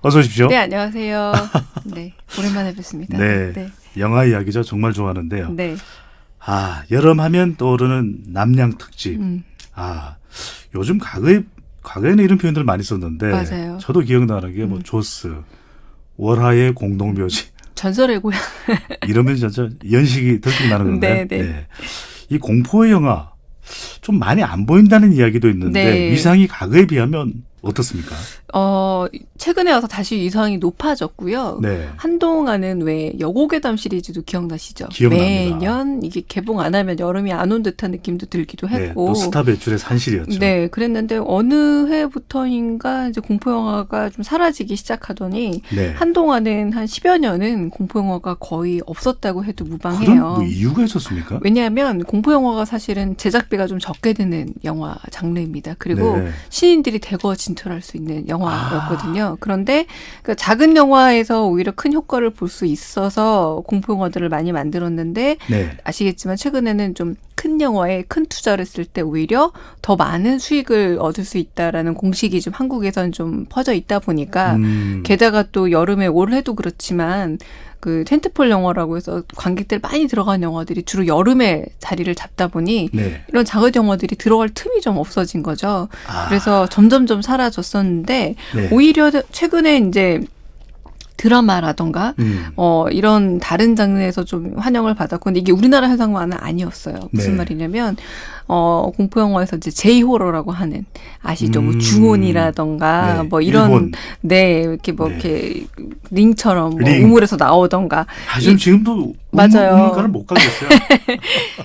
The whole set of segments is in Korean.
어서 오십시오. 네, 안녕하세요. 네, 오랜만에 뵙습니다. 네, 네. 영화 이야기죠. 정말 좋아하는데요. 네. 여름 하면 떠오르는 남양 특집. 요즘 과거에는 이런 표현들 많이 썼는데 맞아요. 저도 기억나는 게 뭐 조스, 월하의 공동묘지. 전설의 고향. 이러면 진짜 연식이 들썩나는 건가요? 네. 이 공포의 영화 좀 많이 안 보인다는 이야기도 있는데 네. 위상이 과거에 비하면 어떻습니까? 최근에 와서 다시 위상이 높아졌고요. 네. 한동안은 왜 여고괴담 시리즈도 기억나시죠? 기억납니다. 매년 이게 개봉 안 하면 여름이 안 온 듯한 느낌도 들기도 네, 했고. 또 스타 배출의 산실이었죠. 네, 그랬는데 어느 해부터인가 이제 공포 영화가 좀 사라지기 시작하더니 네. 한동안은 한 10여 년은 공포 영화가 거의 없었다고 해도 그런 무방해요. 뭐 이유가 있었습니까? 왜냐하면 공포 영화가 사실은 제작비가 좀 적게 드는 영화 장르입니다. 그리고 네. 신인들이 대거 진출할 수 있는 영화였거든요. 그런데 그 작은 영화에서 오히려 큰 효과를 볼 수 있어서 공포 영화들을 많이 만들었는데 네. 아시겠지만 최근에는 좀 큰 영화에 큰 투자를 했을 때 오히려 더 많은 수익을 얻을 수 있다라는 공식이 좀 한국에선 좀 퍼져 있다 보니까 게다가 또 여름에 올해도 그렇지만 그 텐트폴 영화라고 해서 관객들 많이 들어간 영화들이 주로 여름에 자리를 잡다 보니 네. 이런 작은 영화들이 들어갈 틈이 좀 없어진 거죠. 그래서 점점점 사라졌었는데 네. 오히려 최근에 이제 드라마라던가 이런 다른 장르에서 좀 환영을 받았고 근데 이게 우리나라 현상만은 아니었어요. 무슨 네. 말이냐면 공포 영화에서 이제 J호러라고 하는 아시죠? 뭐 주온이라던가 네. 뭐 이런 일본. 네 이렇게 뭐 네. 이렇게 링처럼 뭐 링. 우물에서 나오던가 하지만 지금도 맞아요. 우물가를 못 가겠어요.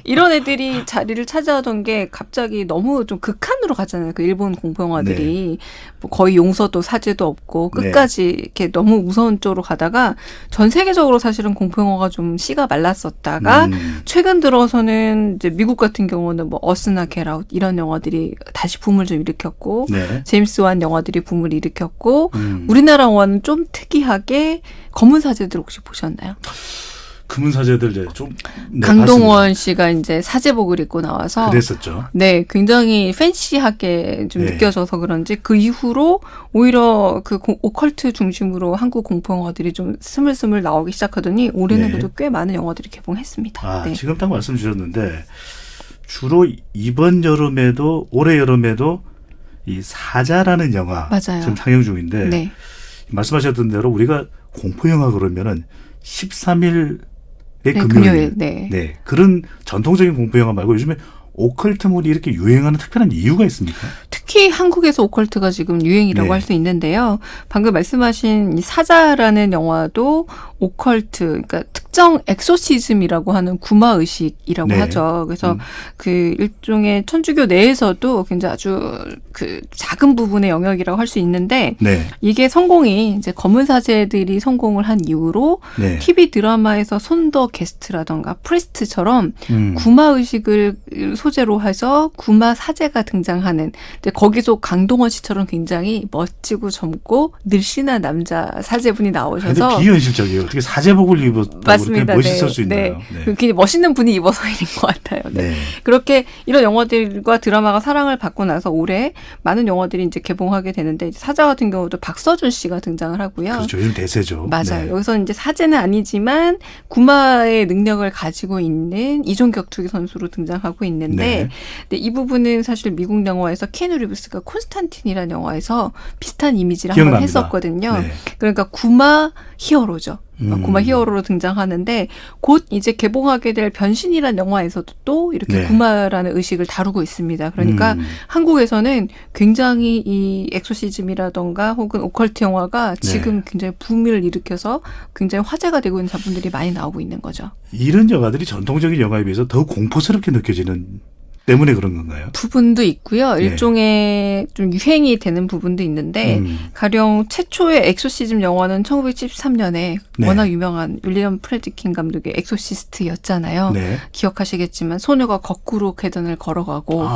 이런 애들이 자리를 차지하던 게 갑자기 너무 좀 극한으로 가잖아요. 그 일본 공포 영화들이 뭐 거의 용서도 사죄도 없고 끝까지 이렇게 너무 무서운 쪽으로 가다가 전 세계적으로 사실은 공포 영화가 좀 씨가 말랐었다가 최근 들어서는 이제 미국 같은 경우는 뭐 어스나 겟아웃 이런 영화들이 다시 붐을 좀 일으켰고 네. 제임스 완 영화들이 붐을 일으켰고 우리나라 우리나라 영화는 좀 특이하게 검은 사제들 혹시 보셨나요? 금은 사제들 이제 좀 강동원 씨가 이제 사제복을 입고 나와서 그랬었죠. 네, 굉장히 팬시하게 좀 네. 느껴져서 그런지 그 이후로 오히려 그 오컬트 중심으로 한국 공포 영화들이 좀 스물스물 나오기 시작하더니 올해는 네. 그래도 꽤 많은 영화들이 개봉했습니다. 네. 지금 딱 말씀 주셨는데 주로 이번 여름에도 올해 여름에도 이 사자라는 영화 맞아요. 지금 상영 중인데 네. 말씀하셨던 대로 우리가 공포 영화 그러면은 13일 네, 금요일. 네. 네. 그런 전통적인 공포 영화 말고 요즘에 오컬트물이 이렇게 유행하는 특별한 이유가 있습니까? 특히 한국에서 오컬트가 지금 유행이라고 네. 할 수 있는데요. 방금 말씀하신 이 사자라는 영화도 오컬트, 그러니까 특정 엑소시즘이라고 하는 구마의식이라고 네. 하죠. 그래서 그 일종의 천주교 내에서도 굉장히 아주 그 작은 부분의 영역이라고 할 수 있는데 네. 이게 성공이 이제 검은 사제들이 성공을 한 이후로 네. TV 드라마에서 손더 게스트라던가 프리스트처럼 구마의식을 소재로 해서 구마 사제가 등장하는 거기서 강동원 씨처럼 굉장히 멋지고 젊고 늘씬한 남자 사제분이 나오셔서 근데 비현실적이에요. 어떻게 사제복을 입었다고 맞습니다. 그렇게 멋있을 네. 수 있나요? 네. 굉장히 멋있는 분이 입어서 일인 것 같아요. 네. 네. 그렇게 이런 영화들과 드라마가 사랑을 받고 나서 올해 많은 영화들이 이제 개봉하게 되는데 사자 같은 경우도 박서준 씨가 등장을 하고요. 그렇죠. 요즘 대세죠. 맞아요. 네. 여기서 이제 사제는 아니지만 구마의 능력을 가지고 있는 이종격 투기 선수로 등장하고 있는데 네. 근데 이 부분은 사실 미국 영화에서 키아누 리브스가 콘스탄틴이라는 영화에서 비슷한 이미지를 기억납니다. 한번 했었거든요. 네. 그러니까 구마 히어로죠. 구마 히어로로 등장하는데 곧 이제 개봉하게 될 변신이라는 영화에서도 또 이렇게 네. 구마라는 의식을 다루고 있습니다. 그러니까 한국에서는 굉장히 이 엑소시즘이라던가 혹은 오컬트 영화가 지금 굉장히 붐을 일으켜서 굉장히 화제가 되고 있는 작품들이 많이 나오고 있는 거죠. 이런 영화들이 전통적인 영화에 비해서 더 공포스럽게 느껴지는 때문에 그런 건가요? 부분도 있고요. 네. 일종의 좀 유행이 되는 부분도 있는데 가령 최초의 엑소시즘 영화는 1973년에 네. 워낙 유명한 윌리엄 프레드킨 감독의 엑소시스트였잖아요. 네. 기억하시겠지만 소녀가 거꾸로 계단을 걸어가고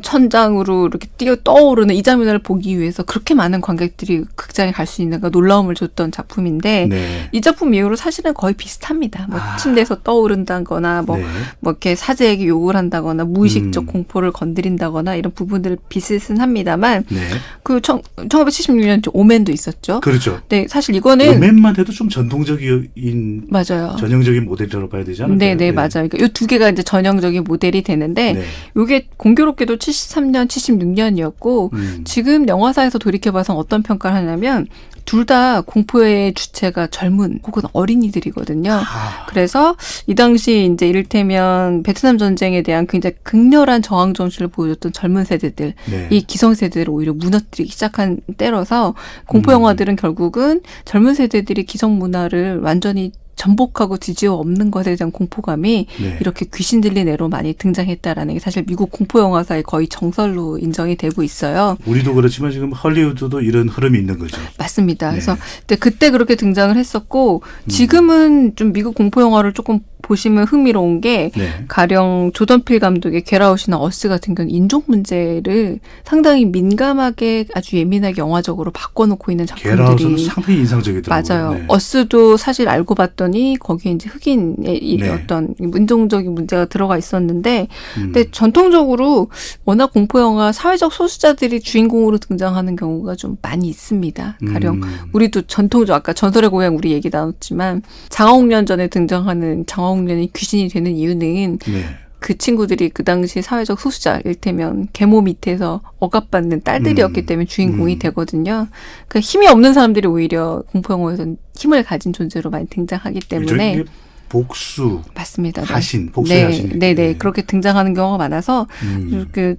천장으로 이렇게 뛰어 떠오르는 이 장면을 보기 위해서 그렇게 많은 관객들이 극장에 갈 수 있는 놀라움을 줬던 작품인데 네. 이 작품 이후로 사실은 거의 비슷합니다. 뭐 침대에서 떠오른다거나 뭐 이렇게 사제에게 욕을 한다거나 무의식적 공포를 건드린다거나 이런 부분들 비슷은 합니다만 네. 그 1976년 오맨도 있었죠. 그렇죠. 네, 사실 이거는 오맨만 해도 좀 전통적인 맞아요. 전형적인 모델이라고 봐야 되지 않을까요? 네, 맞아요. 그러니까 이 두 개가 이제 전형적인 모델이 되는데 네. 이게 공교롭게도 73년, 76년이었고 지금 영화사에서 돌이켜봐서 어떤 평가를 하냐면 둘 다 공포의 주체가 젊은 혹은 어린이들이거든요. 그래서 이 당시 이제 이를테면 베트남 전쟁에 대한 굉장히 극렬한 저항 정신을 보여줬던 젊은 세대들, 네. 이 기성 세대를 오히려 무너뜨리기 시작한 때라서 공포 영화들은 결국은 젊은 세대들이 기성 문화를 완전히 전복하고 뒤집어 엎는 것에 대한 공포감이 네. 이렇게 귀신 들린 애로 많이 등장했다라는 게 사실 미국 공포 영화사의 거의 정설로 인정이 되고 있어요. 우리도 그렇지만 지금 헐리우드도 이런 흐름이 있는 거죠. 맞습니다. 네. 그래서 그때 그렇게 등장을 했었고 지금은 좀 미국 공포 영화를 조금 보시면 흥미로운 게 네. 가령 조던 필 감독의 겟아웃이나 어스 같은 경우는 인종 문제를 상당히 민감하게 아주 예민하게 영화적으로 바꿔놓고 있는 게라웃은 작품들이 상당히 인상적이더라고요. 맞아요. 네. 어스도 사실 알고 봤더니 거기에 이제 흑인의 네. 어떤 인종적인 문제가 들어가 있었는데 근데 전통적으로 워낙 공포 영화 사회적 소수자들이 주인공으로 등장하는 경우가 좀 많이 있습니다. 가령 우리도 전통적 아까 전설의 고향 우리 얘기 나눴지만 장화홍 년 전에 등장하는 장화홍 년이 귀신이 되는 이유는 네. 그 친구들이 그 당시 사회적 소수자, 일테면 계모 밑에서 억압받는 딸들이었기 때문에 주인공이 되거든요. 그러니까 힘이 없는 사람들이 오히려 공포영화에서는 힘을 가진 존재로 많이 등장하기 때문에 이게 복수, 맞습니다. 네. 하신, 복수의 하신. 네. 그렇게 등장하는 경우가 많아서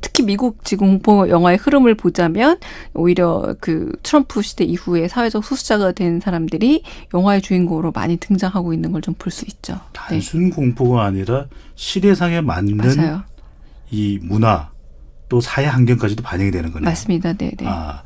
특히 미국 지금 공포 영화의 흐름을 보자면 오히려 그 트럼프 시대 이후에 사회적 소수자가 된 사람들이 영화의 주인공으로 많이 등장하고 있는 걸 좀 볼 수 있죠. 단순 공포가 아니라 시대상에 맞는 맞아요. 이 문화 또 사회 환경까지도 반영이 되는 거네요. 맞습니다. 네. 아,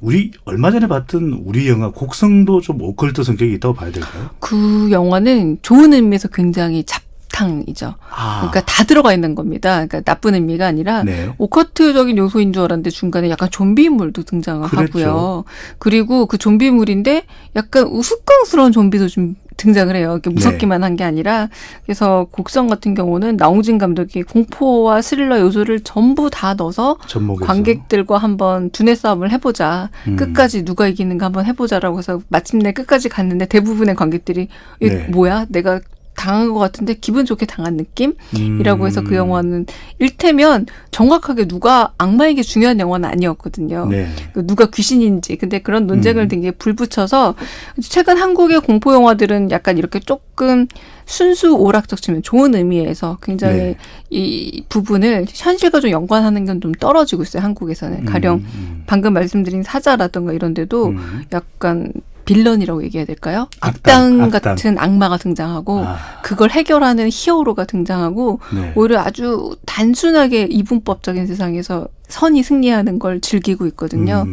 우리 얼마 전에 봤던 우리 영화 곡성도 좀 오컬트 성격이 있다고 봐야 될까요? 그 영화는 좋은 의미에서 굉장히 잡탕이죠. 그러니까 다 들어가 있는 겁니다. 그러니까 나쁜 의미가 아니라 네. 오컬트적인 요소인 줄 알았는데 중간에 약간 좀비물도 등장을 그랬죠. 하고요. 그리고 그 좀비물인데 약간 우스꽝스러운 좀비도 좀 등장을 해요. 이렇게 무섭기만 한 게 아니라 그래서 곡성 같은 경우는 나홍진 감독이 공포와 스릴러 요소를 전부 다 넣어서 접목해서. 관객들과 한번 두뇌 싸움을 해보자. 끝까지 누가 이기는가 한번 해보자라고 해서 마침내 끝까지 갔는데 대부분의 관객들이 이게 네. 뭐야? 내가 당한 것 같은데 기분 좋게 당한 느낌이라고 해서 그 영화는 일테면 정확하게 누가 악마에게 중요한 영화는 아니었거든요. 네. 누가 귀신인지. 근데 그런 논쟁을 되게 불붙여서 최근 한국의 공포 영화들은 약간 이렇게 조금 순수 오락적 측면 좋은 의미에서 굉장히 네. 이 부분을 현실과 좀 연관하는 건 좀 떨어지고 있어요. 한국에서는. 가령 방금 말씀드린 사자라든가 이런 데도 약간 빌런이라고 얘기해야 될까요? 악당 같은 악마가 등장하고 그걸 해결하는 히어로가 등장하고 네. 오히려 아주 단순하게 이분법적인 세상에서 선이 승리하는 걸 즐기고 있거든요.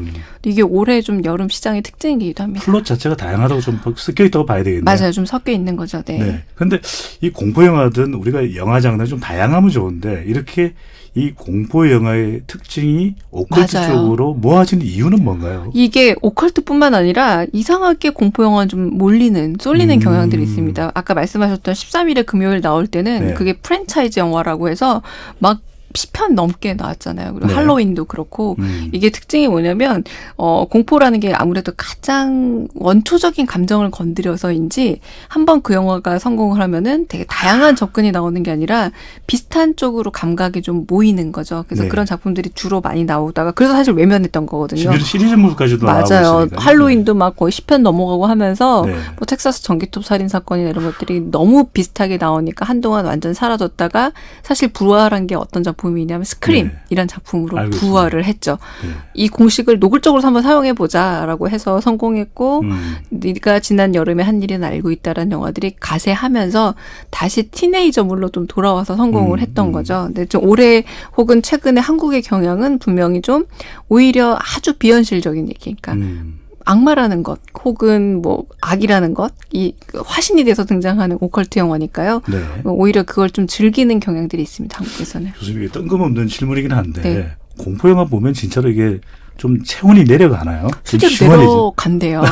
이게 올해 좀 여름 시장의 특징이기도 합니다. 플롯 자체가 다양하다고 좀 섞여 있다고 봐야 되겠네요. 맞아요. 좀 섞여 있는 거죠. 네. 네. 근데 이 공포 영화든 우리가 영화 장르 좀 다양하면 좋은데 이렇게 이 공포 영화의 특징이 오컬트 맞아요. 쪽으로 모아지는 이유는 뭔가요? 이게 오컬트뿐만 아니라 이상하게 공포 영화는 좀 쏠리는 경향들이 있습니다. 아까 말씀하셨던 13일의 금요일 나올 때는 네. 그게 프랜차이즈 영화라고 해서 막 10편 넘게 나왔잖아요. 그리고 네. 할로윈도 그렇고 이게 특징이 뭐냐면 공포라는 게 아무래도 가장 원초적인 감정을 건드려서인지 한번 그 영화가 성공을 하면은 되게 다양한 접근이 나오는 게 아니라 비슷한 쪽으로 감각이 좀 모이는 거죠. 그래서 네. 그런 작품들이 주로 많이 나오다가 그래서 사실 외면했던 거거든요. 심지어 시리즈물까지도 나오고 맞아요. 있으니까. 할로윈도 막 거의 10편 넘어가고 하면서 네. 뭐 텍사스 전기톱 살인 사건이나 이런 것들이 너무 비슷하게 나오니까 한동안 완전 사라졌다가 사실 부활한 게 어떤 작품이냐면 스크림이란 작품으로 알고 부활을 했죠. 네. 이 공식을 노골적으로 한번 사용해보자라고 해서 성공했고 네가 지난 여름에 한 일은 알고 있다라는 영화들이 가세하면서 다시 티네이저물로 좀 돌아와서 성공을 했던 거죠. 근데 좀 올해 혹은 최근에 한국의 경향은 분명히 좀 오히려 아주 비현실적인 얘기. 그러니까 악마라는 것 혹은 뭐 악이라는 것, 이 화신이 돼서 등장하는 오컬트 영화니까요. 네. 오히려 그걸 좀 즐기는 경향들이 있습니다. 한국에서는. 교수님 이게 뜬금없는 질문이긴 한데 네. 공포 영화 보면 진짜로 이게 좀 체온이 내려가나요? 좀 실제로 시원해지- 내려간대요.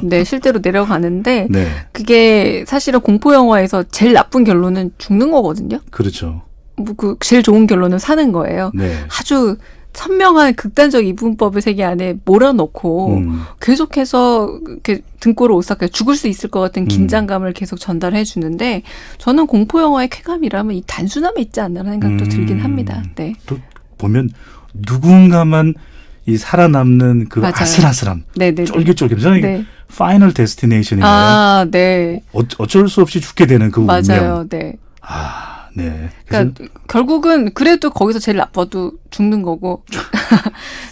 네, 실제로 내려가는데 네, 그게 사실은 공포 영화에서 제일 나쁜 결론은 죽는 거거든요. 그렇죠. 뭐 그 제일 좋은 결론은 사는 거예요. 네. 아주 선명한 극단적 이분법의 세계 안에 몰아넣고 계속해서 이렇게 등골을 오싹해 죽을 수 있을 것 같은 긴장감을 계속 전달해 주는데 저는 공포 영화의 쾌감이라면 이 단순함에 있지 않나라는 생각도 들긴 합니다. 네. 또 보면 누군가만 이 살아남는 그 맞아요. 아슬아슬함, 네네. 쫄깃쫄깃. 저는 이게 네. 파이널 데스티네이션이나요? 아, 네. 어쩔 수 없이 죽게 되는 그 운명. 맞아요. 네. 아, 네. 그래서 그러니까 결국은 그래도 거기서 제일 나빠도 죽는 거고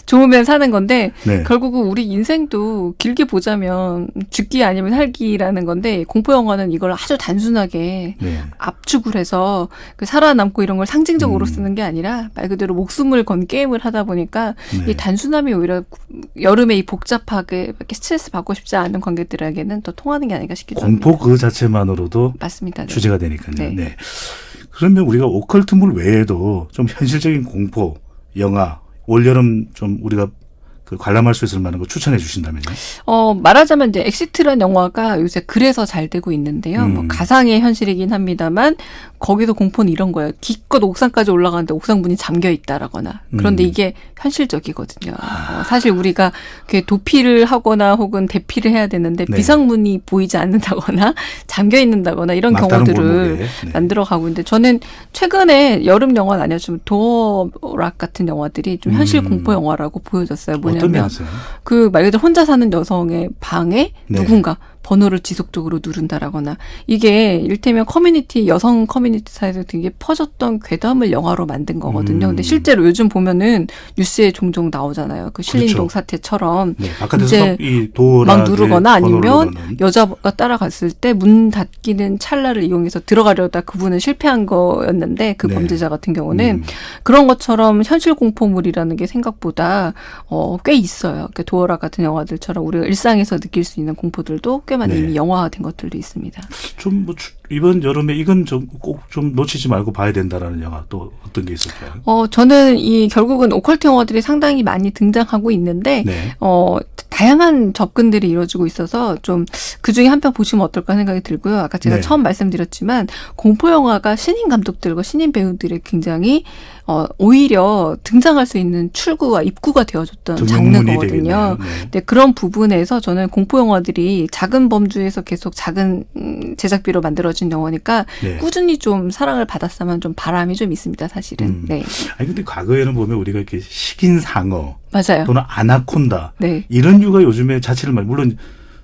좋으면 사는 건데 네. 결국은 우리 인생도 길게 보자면 죽기 아니면 살기라는 건데 공포 영화는 이걸 아주 단순하게 네. 압축을 해서 그 살아남고 이런 걸 상징적으로 쓰는 게 아니라 말 그대로 목숨을 건 게임을 하다 보니까 네. 이 단순함이 오히려 여름에 이 복잡하게 이렇게 스트레스 받고 싶지 않은 관객들에게는 더 통하는 게 아닌가 싶기도 공포 합니다. 그 자체만으로도 맞습니다. 네. 주제가 되니까요. 네. 네. 그러면 우리가 오컬트물 외에도 좀 현실적인 공포 영화 올여름 좀 우리가 그 관람할 수 있을 만한 거 추천해 주신다면요? 말하자면 이제 엑시트라는 영화가 요새 그래서 잘 되고 있는데요. 뭐 가상의 현실이긴 합니다만 거기서 공포는 이런 거예요. 기껏 옥상까지 올라가는데 옥상문이 잠겨 있다라거나. 그런데 이게 현실적이거든요. 사실 우리가 이렇게 도피를 하거나 혹은 대피를 해야 되는데 네. 비상문이 보이지 않는다거나 잠겨 있는다거나 이런 막다른 경우들을 골목에. 네. 만들어 가고 있는데 저는 최근에 여름 영화는 아니었지만 도어락 같은 영화들이 좀 현실 공포 영화라고 보여졌어요. 어떤 뭐냐면 면에서요? 그 말 그대로 혼자 사는 여성의 방에 네. 누군가 번호를 지속적으로 누른다라거나 이게 일테면 커뮤니티 여성 커뮤니티 사이에서 되게 퍼졌던 괴담을 영화로 만든 거거든요. 근데 실제로 요즘 보면은 뉴스에 종종 나오잖아요. 그 신림동 그렇죠. 사태처럼 네. 바깥에서 이제 이 도어락에 막 누르거나 아니면 번호를 누르는. 여자가 따라갔을 때 문 닫히는 찰나를 이용해서 들어가려다 그분은 실패한 거였는데 그 네. 범죄자 같은 경우는 그런 것처럼 현실 공포물이라는 게 생각보다 꽤 있어요. 그러니까 도어락 같은 영화들처럼 우리가 일상에서 느낄 수 있는 공포들도 꽤 많이 네. 이미 영화화된 것들도 있습니다. 좀 뭐 이번 여름에 이건 꼭 좀 놓치지 말고 봐야 된다라는 영화 또 어떤 게 있을까요? 저는 이 결국은 오컬트 영화들이 상당히 많이 등장하고 있는데 네. 다양한 접근들이 이루어지고 있어서 좀 그중에 한 편 보시면 어떨까 생각이 들고요. 아까 제가 네. 처음 말씀드렸지만 공포 영화가 신인 감독들과 신인 배우들의 굉장히 오히려 등장할 수 있는 출구와 입구가 되어줬던 등용문이 장르거든요. 되겠네요. 네. 근데 그런 부분에서 저는 공포 영화들이 작은 범주에서 계속 작은 제작비로 만들어진 영화니까 네. 꾸준히 좀 사랑을 받았으면 좀 바람이 좀 있습니다. 사실은. 네, 아니 근데 과거에는 보면 우리가 이렇게 식인상어 맞아요. 또는 아나콘다 네. 이런 류가 요즘에 자체를 물론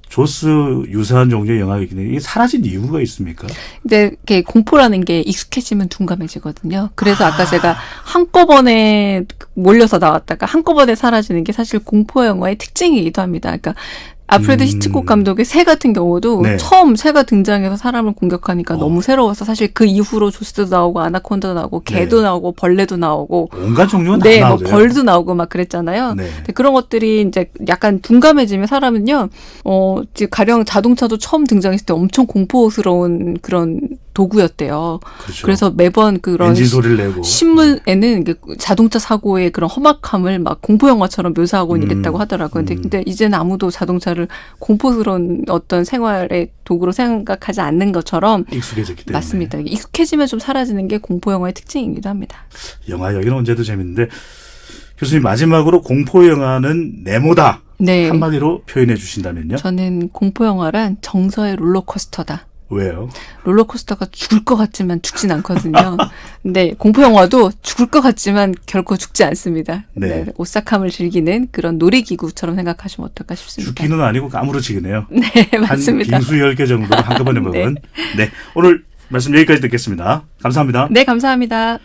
조스 유사한 종류의 영화가 있긴 한데 이게 사라진 이유가 있습니까? 근데 이게 공포라는 게 익숙해지면 둔감해지거든요. 그래서 아까 제가 한꺼번에 몰려서 나왔다가 한꺼번에 사라지는 게 사실 공포 영화의 특징이기도 합니다. 그러니까 알프레드 히치콕 감독의 새 같은 경우도 네. 처음 새가 등장해서 사람을 공격하니까 너무 새로워서 사실 그 이후로 조스도 나오고 아나콘다도 나오고 개도 네. 나오고 벌레도 나오고 온갖 종류가 다 네, 뭐 나오죠. 벌도 나오고 막 그랬잖아요. 네. 근데 그런 것들이 이제 약간 둔감해지면 사람은요, 이제 가령 자동차도 처음 등장했을 때 엄청 공포스러운 그런 도구였대요. 그렇죠. 그래서 매번 그런 엔진 소리를 내고 신문에는 이게 자동차 사고의 그런 험악함을 막 공포 영화처럼 묘사하고 이랬다고 하더라고요. 근데 이제는 아무도 자동차를 공포스러운 어떤 생활의 도구로 생각하지 않는 것처럼 익숙해졌기 때문에 맞습니다. 익숙해지면 좀 사라지는 게 공포 영화의 특징이기도 합니다. 영화 여기는 언제도 재밌는데 교수님 마지막으로 공포 영화는 네모다 네. 한마디로 표현해 주신다면요? 저는 공포 영화란 정서의 롤러코스터다. 왜요? 롤러코스터가 죽을 것 같지만 죽진 않거든요. 근데 공포 영화도 죽을 것 같지만 결코 죽지 않습니다. 네. 네, 오싹함을 즐기는 그런 놀이기구처럼 생각하시면 어떨까 싶습니다. 죽기는 아니고 까무러치기네요. 네, 맞습니다. 한 빙수 10개 정도로 한꺼번에 먹은. 네. 오늘 말씀 여기까지 듣겠습니다. 감사합니다. 네, 감사합니다.